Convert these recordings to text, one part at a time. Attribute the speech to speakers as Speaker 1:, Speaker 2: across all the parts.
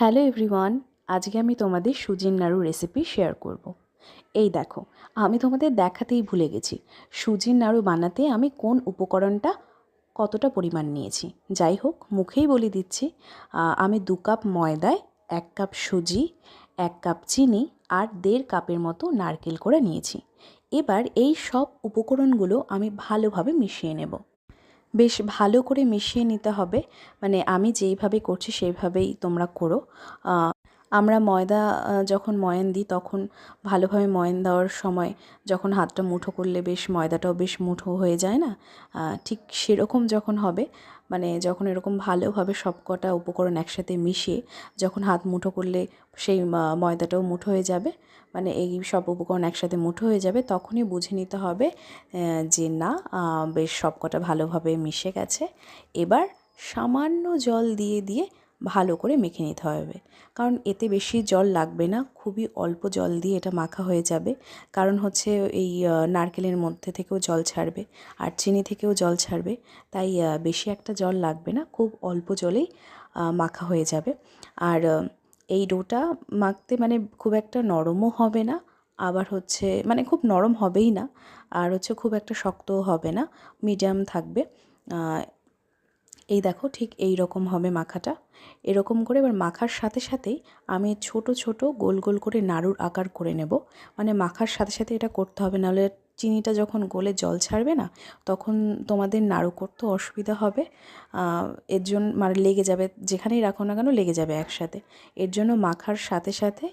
Speaker 1: Hello everyone, আজকে আমি তোমাদের সুজির নাড়ু রেসিপি শেয়ার করব। এই দেখো, আমি তোমাদের দেখাতেই ভুলে গেছি সুজির নাড়ু বানাতে আমি কোন উপকরণটা কতটা পরিমাণ নিয়েছি। যাই হোক, মুখেই বলে দিচ্ছি। আমি 2 কাপ ময়দায় 1 কাপ সুজি, 1 কাপ চিনি আর 1.5 কাপের মতো নারকেল করে নিয়েছি। এবার এই সব উপকরণগুলো আমি ভালোভাবে মিশিয়ে নেব। বেশ ভালো করে মিশিয়ে নিতে হবে। মানে আমি যেইভাবে করছি সেইভাবেই তোমরা করো। আমরা ময়দা যখন ময়ান দিই তখন ভালোভাবে ময়ান দেওয়ার সময় যখন হাতটা মুঠো করলে বেশ ময়দাটাও বেশ মুঠো হয়ে যায় না? ঠিক সেরকম যখন হবে, মানে যখন এরকম ভালোভাবে সবকটা উপকরণ একসাথে মিশিয়ে যখন হাত মুঠো করলে সেই ময়দাটাও মুঠো হয়ে যাবে, মানে এই সব উপকরণ একসাথে মুঠো হয়ে যাবে, তখনই বুঝে নিতে হবে যে না, বেশ সবকটা ভালোভাবে মিশে গেছে। এবার সামান্য জল দিয়ে দিয়ে ভালো করে মেখে নিতে হবে। কারণ এতে বেশি জল লাগবে না, খুবই অল্প জল দিয়ে এটা মাখা হয়ে যাবে। কারণ হচ্ছে এই নারকেলের মধ্যে থেকেও জল ছাড়বে আর চিনি থেকেও জল ছাড়বে, তাই বেশি একটা জল লাগবে না, খুব অল্প জলেই মাখা হয়ে যাবে। আর এই ডোটা মাখতে মানে খুব একটা নরমও হবে না, আবার হচ্ছে মানে খুব নরম হবেই না, আর হচ্ছে খুব একটা শক্তও হবে না, মিডিয়াম থাকবে। এই দেখো, ঠিক এই রকম হবে মাখাটা। এরকম করে এবার মাখার সাথে সাথেই আমি ছোট ছোট গোল গোল করে নাড়ুর আকার করে নেব। মানে মাখার সাথে সাথে এটা করতে হবে, নাহলে চিনিটা যখন গলে জল ছাড়বে না, তখন তোমাদের নাড়ু করতে অসুবিধা হবে। এর জন্য মানে লেগে যাবে, যেখানেই রাখো না কেন লেগে যাবে একসাথে। এর জন্য মাখার সাথে সাথে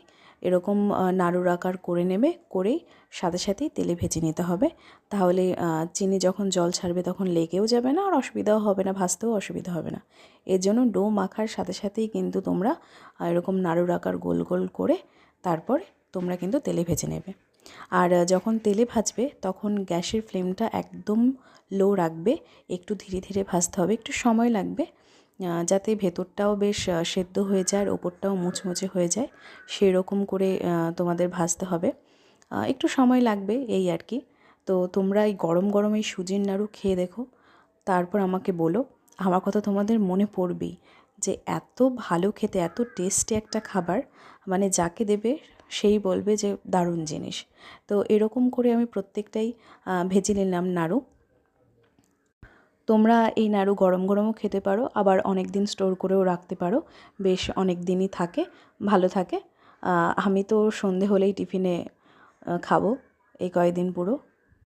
Speaker 1: এরকম নাড়ুর আকার করে নেবে, করেই সাথে সাথেই তেলে ভেজে নিতে হবে। তাহলে চিনি যখন জল ছাড়বে তখন লেগেও যাবে না আর অসুবিধাও হবে না, ভাজতেও অসুবিধা হবে না। এর জন্য ডো মাখার সাথে সাথেই কিন্তু তোমরা এরকম নাড়ুর আকার গোল গোল করে তারপর তোমরা কিন্তু তেলে ভেজে নেবে। আর যখন তেলে ভাজবে তখন গ্যাসের ফ্লেমটা একদম লো রাখবে, একটু ধীরে ধীরে ভাজতে হবে, একটু সময় লাগবে যাতে ভেতরটাও বেশ সেদ্ধ হয়ে যায় আর ওপরটাও মুচমুচে হয়ে যায়, সেরকম করে তোমাদের ভাজতে হবে। একটু সময় লাগবে এই আর কি। তো তোমরা এই গরম গরম এই সুজির নাড়ু খেয়ে দেখো, তারপর আমাকে বলো। আমার কথা তোমাদের মনে পড়বেই যে এত ভালো খেতে, এত টেস্টি একটা খাবার, মানে যাকে দেবে সেই বলবে যে দারুণ জিনিস। তো এরকম করে আমি প্রত্যেকটাই ভেজে নিলাম নাড়ু। তোমরা এই নাড়ু গরম গরমও খেতে পারো, আবার অনেক দিন স্টোর করেও রাখতে পারো, বেশ অনেক দিনই থাকে, ভালো থাকে। আমি তো সন্ধে হলেই টিফিনে খাবো এই কয়েকদিন পুরো।